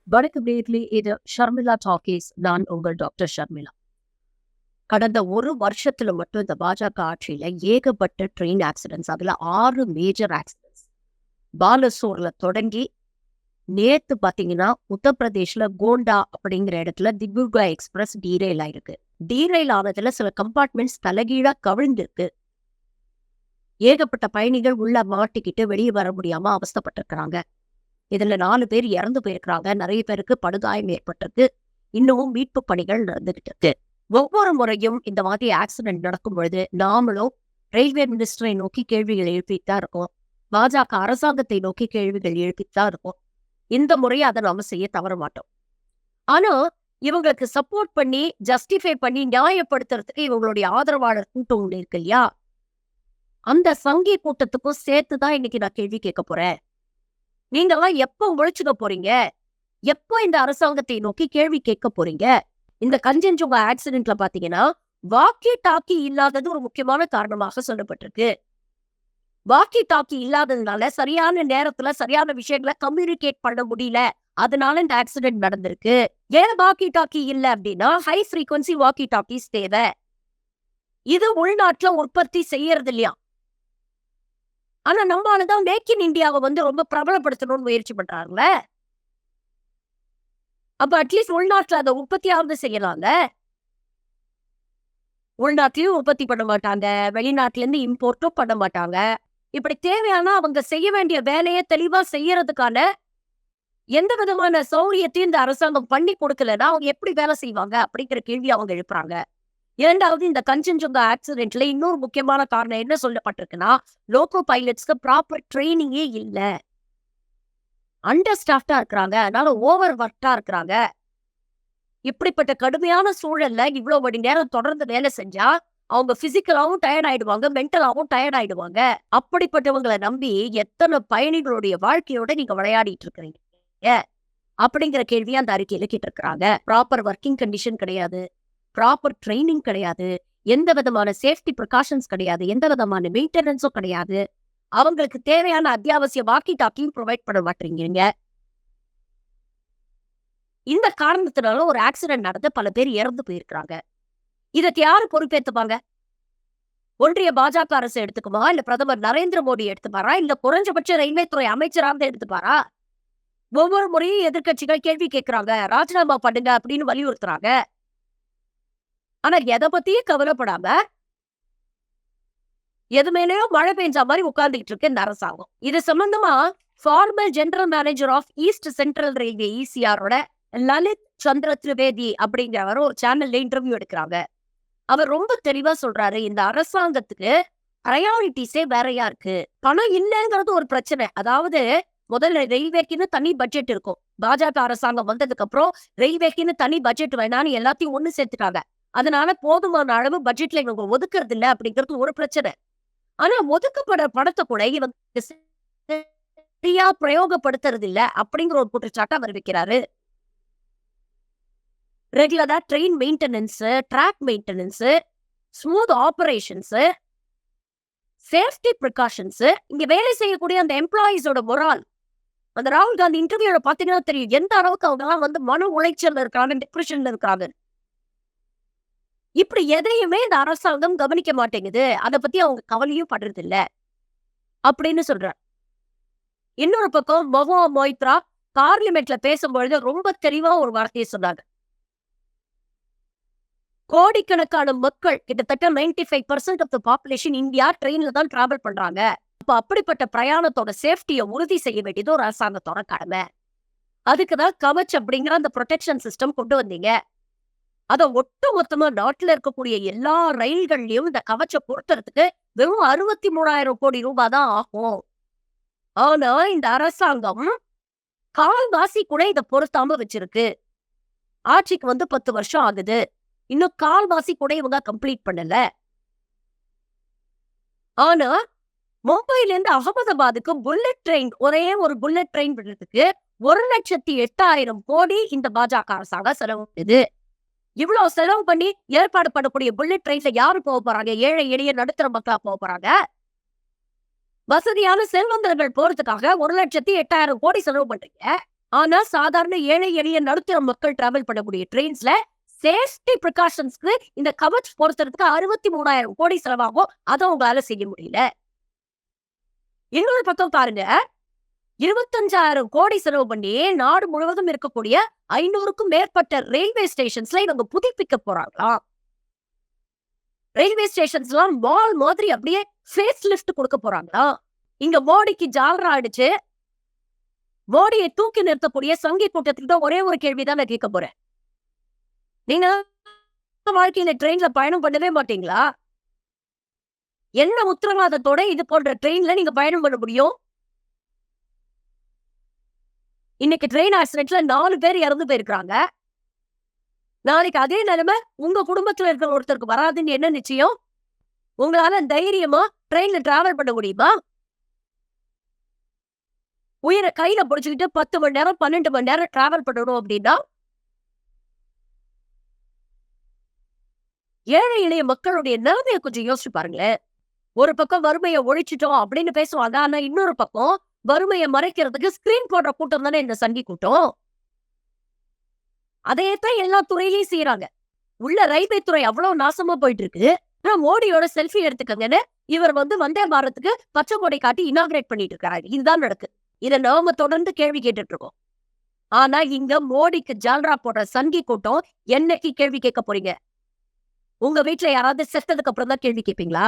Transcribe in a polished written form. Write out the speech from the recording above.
வணக்கம் நேயர்களே, இது ஷர்மிளா டாக்கீஸ். நான் உங்கள் டாக்டர் ஷர்மிளா. கடந்த ஒரு வருஷத்துல மட்டும் இந்த பாஜக ஆட்சியில ஏகப்பட்ட ட்ரெயின் ஆக்சிடென்ட்ஸ், அதுல 6 மேஜர் ஆக்சிடென்ட்ஸ். பாலசோர்ல தொடங்கி நேத்து பாத்தீங்கன்னா உத்தரப்பிரதேஷ்ல கோண்டா அப்படிங்கிற இடத்துல திபுர்கா எக்ஸ்பிரஸ் டீரெயில் ஆயிருக்கு. டீரெயில் ஆனதுல சில கம்பார்ட்மெண்ட்ஸ் தலைகீழா கவிழ்ந்திருக்கு. ஏகப்பட்ட பயணிகள் உள்ள மாட்டிக்கிட்டு வெளியே வர முடியாம அவஸ்தைப்பட்டிருக்கிறாங்க. இதுல 4 பேர் இறந்து போயிருக்கிறாங்க. நிறைய பேருக்கு படுகாயம் ஏற்பட்டிருக்கு. இன்னமும் மீட்பு பணிகள் நடந்துகிட்டு இருக்கு. ஒவ்வொரு முறையும் இந்த மாதிரி ஆக்சிடென்ட் நடக்கும் பொழுது நாமளும் ரயில்வே மினிஸ்டரை நோக்கி கேள்விகள் எழுப்பிட்டு தான் இருக்கோம். பாஜக அரசாங்கத்தை நோக்கி கேள்விகள் எழுப்பிட்டு தான் இருக்கோம். இந்த முறையை அதை நாம செய்ய தவற மாட்டோம். ஆனா இவங்களுக்கு சப்போர்ட் பண்ணி ஜஸ்டிஃபை பண்ணி நியாயப்படுத்துறதுக்கு இவங்களுடைய ஆதரவாளர் கூட்டம் ஒண்ணு இருக்கு இல்லையா, அந்த சங்கி கூட்டத்துக்கும் சேர்த்துதான் இன்னைக்கு நான் கேள்வி கேட்க போறேன். நீங்கெல்லாம் எப்போ முழிச்சுக்க போறீங்க? எப்போ இந்த அரசாங்கத்தை நோக்கி கேள்வி கேட்க போறீங்க? இந்த கஞ்சன்சுங்கா ஆக்சிடென்ட்ல பாத்தீங்கன்னா வாக்கி டாக்கி இல்லாதது ஒரு முக்கியமான காரணமாக சொல்லப்பட்டிருக்கு. வாக்கி டாக்கி இல்லாததுனால சரியான நேரத்துல சரியான விஷயங்களை கம்யூனிகேட் பண்ண முடியல. அதனால இந்த ஆக்சிடென்ட் நடந்திருக்கு. ஏன் வாக்கி டாக்கி இல்ல அப்படின்னா ஹை ஃப்ரீக்வன்சி வாக்கி டாக்கிஸ் தேவை. இது உள்நாட்டுல உற்பத்தி செய்யறது இல்லையா. ஆனா நம்மளாலதான் மேக் இன் இந்தியாவை ரொம்ப பிரபலப்படுத்தணும்னு முயற்சி பண்றாங்கல்ல. அப்ப அட்லீஸ்ட் உள்நாட்டுல அதை உற்பத்தியாவது செய்யலாங்க. உள்நாட்டிலையும் உற்பத்தி பண்ண மாட்டாங்க, வெளிநாட்டுல இருந்து இம்போர்ட்டும் பண்ண மாட்டாங்க. இப்படி தேவையான அவங்க செய்ய வேண்டிய வேலையை தெளிவா செய்யறதுக்கான எந்த விதமான சௌரியத்தையும் இந்த அரசாங்கம் பண்ணி கொடுக்கலன்னா அவங்க எப்படி வேலை செய்வாங்க அப்படிங்கிற கேள்வி அவங்க எழுப்புறாங்க. இரண்டாவது, இந்த கஞ்சன்சுங்கா ஆக்சிடென்ட்ல இன்னொரு முக்கியமான காரணம் என்ன சொல்லப்பட்டிருக்குன்னா, லோக்கோ பைலட்ஸ்க்கு ப்ராப்பர் ட்ரைனிங்கே இல்ல. அண்டர் ஸ்டாஃப்டா இருக்கிறாங்க. அதனால ஓவர் ஒர்க்டா இருக்கிறாங்க. இப்படிப்பட்ட கடுமையான சூழல்ல இவ்வளவு மணி நேரம் தொடர்ந்து வேலை செஞ்சா அவங்க பிசிக்கலாவும் டயர்ட் ஆயிடுவாங்க, மென்டலாவும் டயர்ட் ஆயிடுவாங்க. அப்படிப்பட்டவங்களை நம்பி எத்தனை பயணிகளுடைய வாழ்க்கையோட நீங்க விளையாடிட்டு இருக்கிறீங்க அப்படிங்கிற கேள்வியை அந்த அறிக்கையில கேட்டிருக்கிறாங்க. ப்ராப்பர் ஒர்க்கிங் கண்டிஷன் கிடையாது, ப்ராப்பர் ட்ரைனிங் கிடையாது, எந்த விதமான சேஃப்டி ப்ரிகாஷன்ஸ் கிடையாது, எந்த விதமான மெயின்டெனன்ஸும் கிடையாது. அவங்களுக்கு தேவையான அத்தியாவசிய வாக்கி டாக்கியும் ப்ரொவைட் பண்ண மாட்டீங்க. இந்த காரணத்தினால ஒரு ஆக்சிடென்ட் நடந்து பல பேர் இறந்து போயிருக்கிறாங்க. இதற்கு யாரு பொறுப்பேற்றுப்பாங்க? ஒன்றிய பாஜக அரசு எடுத்துக்குமா, இல்ல பிரதமர் நரேந்திர மோடி எடுத்துப்பாரா, இல்ல குறைஞ்சபட்ச ரயில்வே துறை அமைச்சராக எடுத்துப்பாரா? ஒவ்வொரு முறையும் எதிர்கட்சிகள் கேள்வி கேட்கிறாங்க, ராஜினாமா பண்ணுங்க அப்படின்னு வலியுறுத்துறாங்க. ஆனா எதை பத்தியும் கவலைப்படாம எது மேலேயோ மழை பெஞ்சா மாதிரி உட்கார்ந்துட்டு இருக்கு இந்த அரசாங்கம். இது சம்பந்தமா former general manager of East Central Railway இசிஆரோட லலித் சந்திர திரிவேதி அப்படிங்கிறவர் ஒரு சேனல்ல இன்டர்வியூ எடுக்கிறாங்க. அவர் ரொம்ப தெளிவா சொல்றாரு, இந்த அரசாங்கத்துக்கு பிரையாரிட்டிஸே வேறையா இருக்கு. பணம் இல்லைங்கிறது ஒரு பிரச்சனை. அதாவது முதல்ல ரயில்வேக்குன்னு தனி பட்ஜெட் இருக்கும். பாஜக அரசாங்கம் வந்ததுக்கு அப்புறம் ரயில்வேக்குன்னு தனி பட்ஜெட் வேணான்னு எல்லாத்தையும் ஒண்ணு சேர்த்துட்டாங்க. அதனால போதுமான அளவு பட்ஜெட்ல இவங்க ஒதுக்குறது இல்ல அப்படிங்கிறது ஒரு பிரச்சனை. ஆனா ஒதுக்கப்பட பணத்தை கூட இவங்க சரியா பிரயோகப்படுத்துறது இல்ல அப்படிங்கிற ஒரு குற்றச்சாட்டை அவர் வைக்கிறாரு. ரெகுலரா train maintenance, track maintenance, smooth operations, safety precautions, இங்க வேலை செய்யக்கூடிய அந்த எம்ப்ளாயிஸோட மொரால், அந்த ராகுல் காந்தி இன்டர்வியூல பாத்தீங்கன்னா தெரியும் எந்த அளவுக்கு அவங்க எல்லாம் மன உளைச்சல் இருக்காங்க, டிப்ரெஷன்ல இருக்காங்க. இப்படி எதையுமே இந்த அரசாங்கம் கவனிக்க மாட்டேங்குது, அதை பத்தி அவங்க கவலையும் படுறது இல்ல அப்படின்னு சொல்றாங்க. இன்னொரு பக்கம் மொஹா மொய்த்ரா பார்லிமெண்ட்ல பேசும்பொழுது ரொம்ப தெளிவா ஒரு வார்த்தையை சொன்னாங்க. கோடிக்கணக்கான மக்கள், கிட்டத்தட்ட 95% ஆஃப் த பாப்புலேஷன் இந்தியா ட்ரெயின்ல தான் டிராவல் பண்றாங்க. அப்ப அப்படிப்பட்ட பிரயாணத்தோட சேஃப்டியை உறுதி செய்ய வேண்டியது ஒரு அரசாங்கத்தோட கடமை. அதுக்குதான் கவச் அப்படிங்கிற அந்த ப்ரொடெக்ஷன் சிஸ்டம் கொண்டு வந்தீங்க. அத ஒட்டு மொத்தமா நாட்டுல இருக்கக்கூடிய எல்லா ரயில்கள்லயும் இந்த கவச்ச பொருத்துறதுக்கு வெறும் 63,000 கோடி ரூபாய் தான் ஆகும். ஆனா இந்த அரசாங்கம் கால்வாசி கூட இதை பொருத்தாம வச்சிருக்கு. ஆட்சிக்கு 10 வருஷம் ஆகுது, இன்னும் கால்வாசி கூட இவங்க கம்ப்ளீட் பண்ணல. ஆனா மும்பைல இருந்து அகமதாபாத்துக்கு புல்லட் ட்ரெயின், ஒரே ஒரு புல்லட் ட்ரெயின் விடுறதுக்கு 1,08,000 கோடி இந்த பாஜக அரசாங்கம் செலவு பண்ணுது. இவ்வளவு செலவு பண்ணி ஏற்பாடு பண்ணக்கூடிய புல்லட் ட்ரெயின்ல யாரு போக போறாங்க? ஏழை எளிய நடுத்தர மக்களா போக போறாங்க. வசதியான செல்வந்தர்கள் போறதுக்காக 1,08,000 கோடி செலவு பண்றீங்க. ஆனா சாதாரண ஏழை எளிய நடுத்தர மக்கள் டிராவல் பண்ணக்கூடிய ட்ரெயின்ஸ்ல சேஃப்டி ப்ரிகாஷன்ஸ்க்கு இந்த கவச் பொருத்துறதுக்கு 63,000 கோடி செலவாகும். அதை உங்களால செய்ய முடியல. இன்னொரு பக்கம் பாருங்க, 25,000 கோடி செலவு பண்ணி நாடு முழுவதும் இருக்கக்கூடிய 500க்கும் மேற்பட்ட ரயில்வே ஸ்டேஷன்ஸ்ல இவங்க புதுப்பிக்க போறாங்களாம். ரயில்வே ஸ்டேஷன்ஸ்லாம் மால் மாதிரி அப்படியே ஃபேஸ் லிஃப்ட் கொடுக்க போறாங்களாம். இங்க மோடிக்கு ஜால்ரா அடிச்சு மோடியை தூக்கி நிறுத்தக்கூடிய சங்கி கூட்டத்துக்கு தான் ஒரே ஒரு கேள்விதான் நான் கேட்க போறேன். நீங்க வாழ்க்கையில ட்ரெயின்ல பயணம் பண்ணவே மாட்டீங்களா? என்ன உத்தரவாதத்தோட இது போன்ற ட்ரெயின்ல நீங்க பயணம் பண்ண முடியும்? இன்னைக்கு ட்ரெயின் ஆக்சிடென்ட்ல 4 பேர் இறந்து போயிருக்காங்க. நாளைக்கு அதே நிலைமை உங்க குடும்பத்துல இருக்கிற ஒருத்தருக்கு வராதுன்னு என்ன நிச்சயம்? உங்களால தைரியமா ட்ரெயின்ல டிராவல் பண்ண முடியுமா? உயிரை கையில புடிச்சுக்கிட்டு 10 மணி நேரம் 12 மணி நேரம் டிராவல் பண்ணணும் அப்படின்னா ஏழை எளிய மக்களுடைய நிலைமையை கொஞ்சம் யோசிச்சு பாருங்களேன். ஒரு பக்கம் வறுமையை ஒழிச்சிட்டோம் அப்படின்னு பேசுவாங்க. ஆனா இன்னொரு பக்கம் வறுமையை மறைக்கிறதுக்கு ஸ்கிரீன் போடுற கூட்டம் தானே இந்த சங்கி கூட்டம். அதையத்தான் எல்லா துறையிலையும் செய்யறாங்க. உள்ள ரயில்வே துறை அவ்வளவு நாசமா போயிட்டு இருக்கு. ஆனா மோடியோட செல்ஃபி எடுத்துக்கங்கன்னு இவர் வந்தே பாரத்துக்கு பச்சை கொடை காட்டி இனாகிரேட் பண்ணிட்டு இருக்காரு. இதுதான் நடக்கு. இதை நாம தொடர்ந்து கேள்வி கேட்டுட்டு இருக்கோம். ஆனா இங்க மோடிக்கு ஜால்ரா போடுற சங்கி கூட்டம் என்னைக்கு கேள்வி கேட்க போறீங்க? உங்க வீட்டுல யாராவது செத்ததுக்கு அப்புறம் தான் கேள்வி கேட்பீங்களா?